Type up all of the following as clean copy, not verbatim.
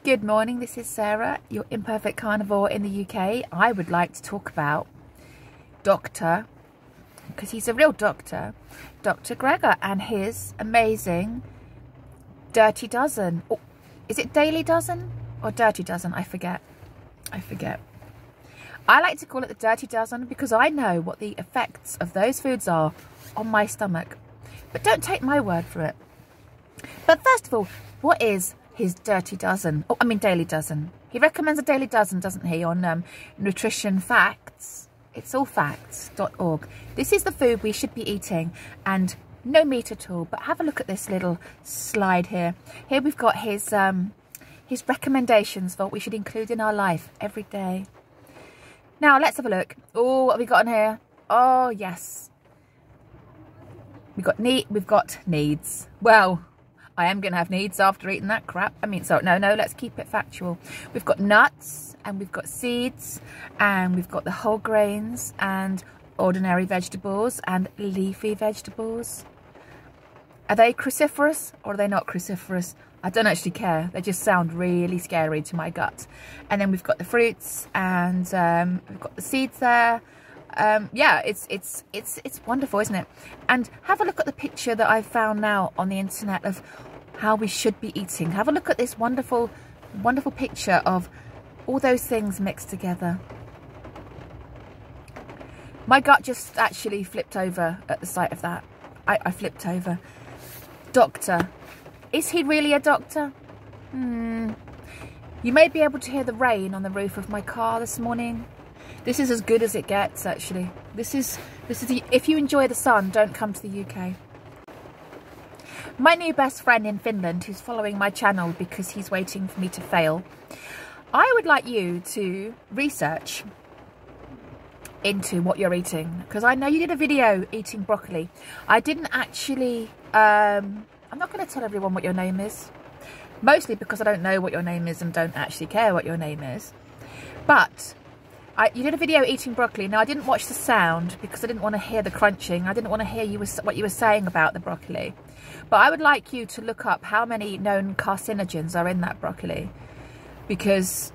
Good morning, this is Sarah, your imperfect carnivore in the UK. I would like to talk about Dr. because he's a real doctor, Dr. Gregor, and his amazing Dirty Dozen. Oh, is it Daily Dozen or Dirty Dozen? I forget. I like to call it the Dirty Dozen because I know what the effects of those foods are on my stomach. But don't take my word for it. But first of all, what is his Dirty Dozen? Oh, I mean Daily Dozen. He recommends a Daily Dozen, doesn't he, on Nutrition Facts. It's all facts.org. This is the food we should be eating, and no meat at all. But have a look at this little slide here. Here we've got his recommendations for what we should include in our life every day. Now let's have a look. Oh, what have we got on here? Oh yes, we've got needs. Well, I am going to have needs after eating that crap. I mean, so no, let's keep it factual. We've got nuts, and we've got seeds, and we've got the whole grains, and ordinary vegetables, and leafy vegetables. Are they cruciferous, or are they not cruciferous? I don't actually care. They just sound really scary to my gut. And then we've got the fruits, and we've got the seeds there. Yeah, it's wonderful, isn't it? And have a look at the picture that I found now on the internet of how we should be eating. Have a look at this wonderful picture of all those things mixed together. My gut just actually flipped over at the sight of that. I flipped over. Doctor. Is he really a doctor? You may be able to hear the rain on the roof of my car this morning. This is as good as it gets, actually. This is if you enjoy the sun, don't come to the UK. My new best friend in Finland, who's following my channel because he's waiting for me to fail, I would like you to research into what you're eating, because I know you did a video eating broccoli. I didn't actually, I'm not going to tell everyone what your name is, mostly because I don't know what your name is and don't actually care what your name is. But you did a video eating broccoli. Now, I didn't watch the sound because I didn't want to hear the crunching. I didn't want to hear what you were saying about the broccoli. But I would like you to look up how many known carcinogens are in that broccoli. Because,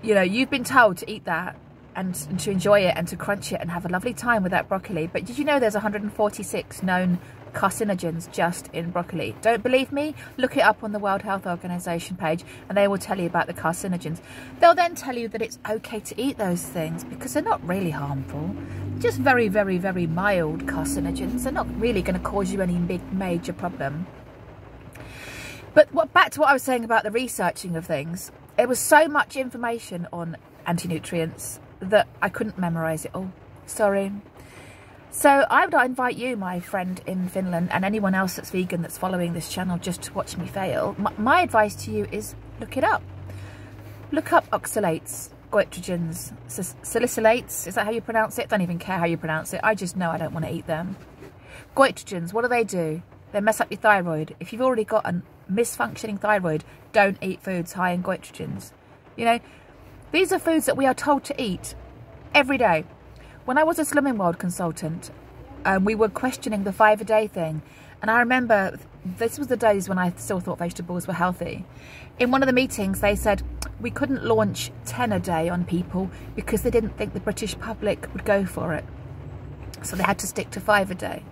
you know, you've been told to eat that and to enjoy it and to crunch it and have a lovely time with that broccoli. But did you know there's 146 known carcinogens just in broccoli? Don't believe me? Look it up on the World Health Organization page and they will tell you about the carcinogens. They'll then tell you that it's okay to eat those things because they're not really harmful. Just very, very, very mild carcinogens. They're not really going to cause you any big major problem. But back to what I was saying about the researching of things. There was so much information on anti-nutrients that I couldn't memorize it all. Sorry. So I would invite you, my friend in Finland, and anyone else that's vegan that's following this channel just to watch me fail. My advice to you is look it up. Look up oxalates, goitrogens, salicylates. Is that how you pronounce it? I don't even care how you pronounce it. I just know I don't want to eat them. Goitrogens, what do? They mess up your thyroid. If you've already got a misfunctioning thyroid, don't eat foods high in goitrogens. You know, these are foods that we are told to eat every day. When I was a Slimming World consultant, we were questioning the 5-a-day thing. And I remember this was the days when I still thought vegetables were healthy. In one of the meetings, they said we couldn't launch 10 a day on people because they didn't think the British public would go for it. So they had to stick to 5 a day.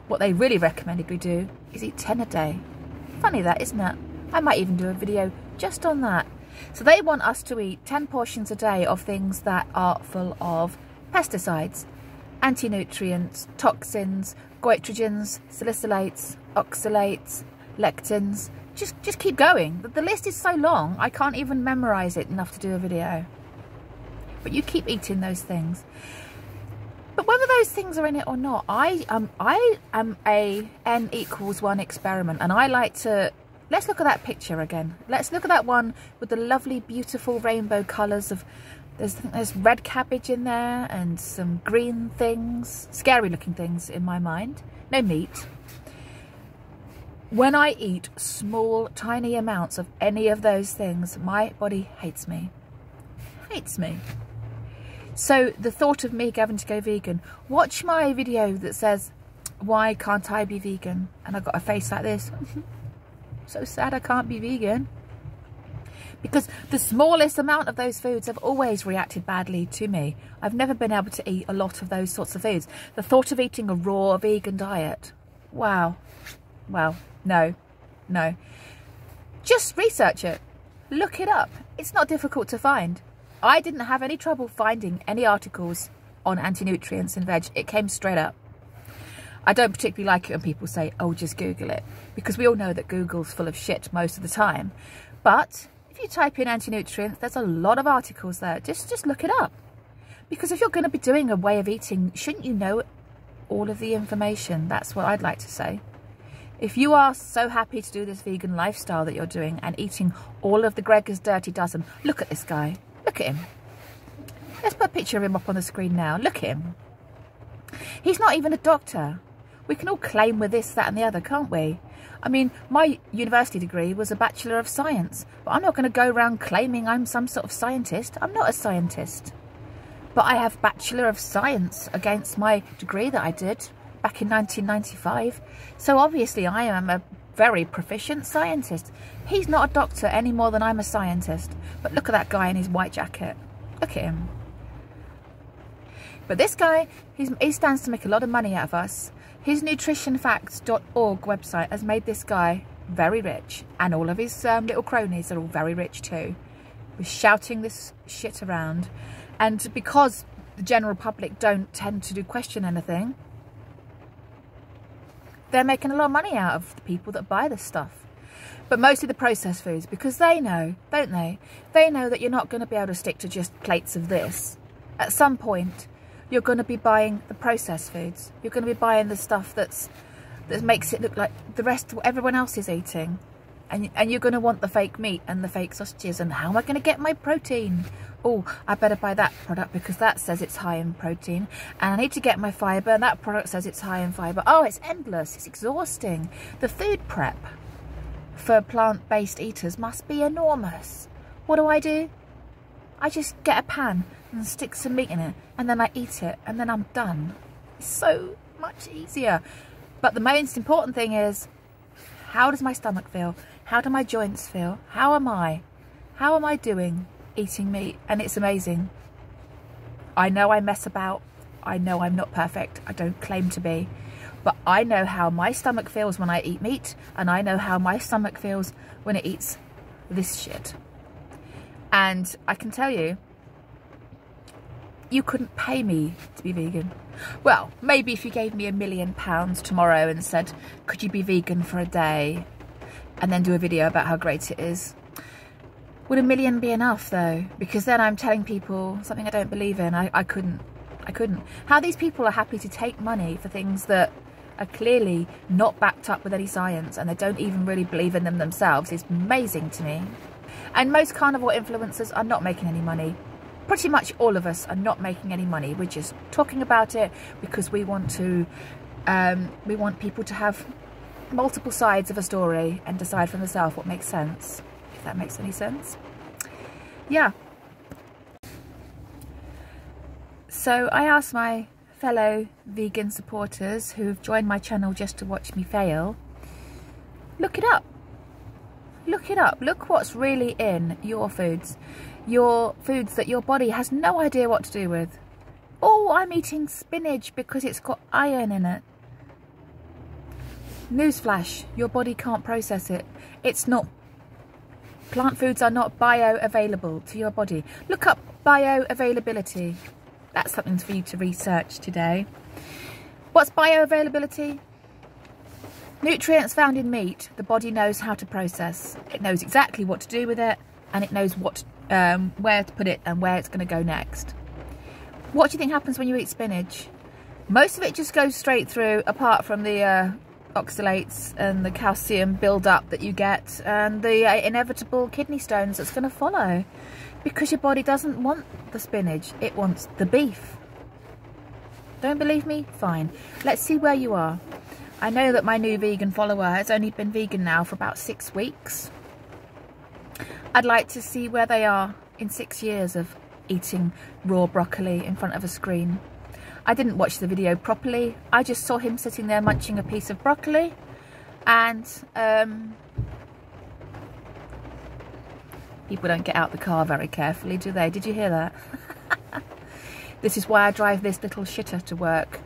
What they really recommended we do is eat 10 a day. Funny that, isn't it? I might even do a video just on that. So they want us to eat 10 portions a day of things that are full of pesticides, anti-nutrients, toxins, goitrogens, salicylates, oxalates, lectins. Just keep going. The list is so long, I can't even memorize it enough to do a video. But you keep eating those things. But whether those things are in it or not, I am a N=1 experiment, and I like to. Let's look at that picture again. Let's look at that one with the lovely, beautiful rainbow colours of. There's red cabbage in there and some green things, scary looking things in my mind. No meat. When I eat small, tiny amounts of any of those things, my body hates me. Hates me. So the thought of me having to go vegan, watch my video that says, why can't I be vegan? And I've got a face like this. So sad I can't be vegan. Because the smallest amount of those foods have always reacted badly to me. I've never been able to eat a lot of those sorts of foods. The thought of eating a raw vegan diet, wow. Well, no. Just research it. Look it up. It's not difficult to find. I didn't have any trouble finding any articles on anti-nutrients in veg. It came straight up. I don't particularly like it when people say, oh, just Google it. Because we all know that Google's full of shit most of the time. But if you type in anti-nutrients, there's a lot of articles there. Just look it up. Because if you're going to be doing a way of eating, shouldn't you know all of the information? That's what I'd like to say. If you are so happy to do this vegan lifestyle that you're doing and eating all of the Gregor's Dirty Dozen, look at this guy. Look at him. Let's put a picture of him up on the screen now. Look at him. He's not even a doctor. We can all claim we're this, that and the other, can't we? I mean, my university degree was a Bachelor of Science, but I'm not going to go around claiming I'm some sort of scientist. I'm not a scientist. But I have Bachelor of Science against my degree that I did back in 1995. So obviously I am a very proficient scientist. He's not a doctor any more than I'm a scientist. But look at that guy in his white jacket. Look at him. But this guy, he stands to make a lot of money out of us. His nutritionfacts.org website has made this guy very rich. And all of his little cronies are all very rich too. We're shouting this shit around. And because the general public don't tend to question anything, they're making a lot of money out of the people that buy this stuff. But mostly the processed foods, because they know, don't they? They know that you're not going to be able to stick to just plates of this. At some point, you're going to be buying the processed foods. You're going to be buying the stuff that makes it look like the rest of what everyone else is eating. And you're going to want the fake meat and the fake sausages. And how am I going to get my protein? Oh, I better buy that product because that says it's high in protein. And I need to get my fibre, and that product says it's high in fibre. Oh, it's endless. It's exhausting. The food prep for plant-based eaters must be enormous. What do? I just get a pan and stick some meat in it, and then I eat it, and then I'm done. It's so much easier. But the most important thing is, how does my stomach feel? How do my joints feel? How am I? How am I doing eating meat? And it's amazing. I know I mess about. I know I'm not perfect. I don't claim to be. But I know how my stomach feels when I eat meat, and I know how my stomach feels when it eats this shit. And I can tell you, you couldn't pay me to be vegan. Well, maybe if you gave me £1 million tomorrow and said, could you be vegan for a day and then do a video about how great it is? Would $1 million be enough though? Because then I'm telling people something I don't believe in. I couldn't. How these people are happy to take money for things that are clearly not backed up with any science, and they don't even really believe in them themselves, is amazing to me. And most carnivore influencers are not making any money. Pretty much all of us are not making any money. We're just talking about it because we want people to have multiple sides of a story and decide for themselves what makes sense, if that makes any sense. Yeah. So I asked my fellow vegan supporters who have joined my channel just to watch me fail, look it up. Look it up. Look what's really in your foods that your body has no idea what to do with. Oh, I'm eating spinach because it's got iron in it. Newsflash, your body can't process it. It's not. Plant foods are not bioavailable to your body. Look up bioavailability. That's something for you to research today. What's bioavailability? Nutrients found in meat, the body knows how to process. It knows exactly what to do with it, and it knows what where to put it and where it's going to go next. What do you think happens when you eat spinach? Most of it just goes straight through, apart from the oxalates and the calcium build-up that you get, and the inevitable kidney stones that's going to follow, because your body doesn't want the spinach, it wants the beef. Don't believe me? Fine. Let's see where you are. I know that my new vegan follower has only been vegan now for about 6 weeks. I'd like to see where they are in 6 years of eating raw broccoli in front of a screen. I didn't watch the video properly. I just saw him sitting there munching a piece of broccoli, and People don't get out the car very carefully, do they? Did you hear that? This is why I drive this little shitter to work.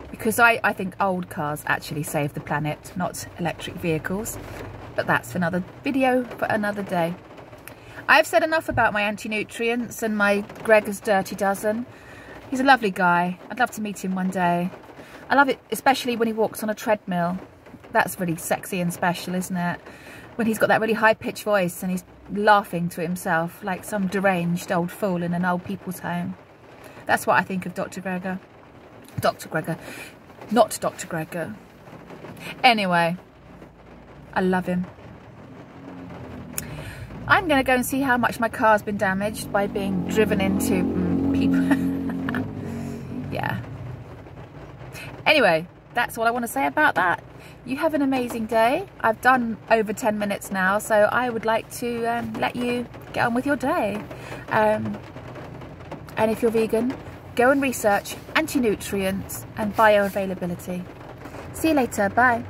Because I think old cars actually save the planet, not electric vehicles. But that's for another video for another day. I've said enough about my anti-nutrients and my Gregor's Dirty Dozen. He's a lovely guy. I'd love to meet him one day. I love it, especially when he walks on a treadmill. That's really sexy and special, isn't it? When he's got that really high-pitched voice and he's laughing to himself like some deranged old fool in an old people's home. That's what I think of Dr. Gregor. Dr. Gregor. Not Dr. Gregor. Anyway, I love him. I'm going to go and see how much my car's been damaged by being driven into people. Yeah. Anyway, that's all I want to say about that. You have an amazing day. I've done over 10 minutes now, so I would like to let you get on with your day. And if you're vegan, go and research anti-nutrients and bioavailability. See you later. Bye.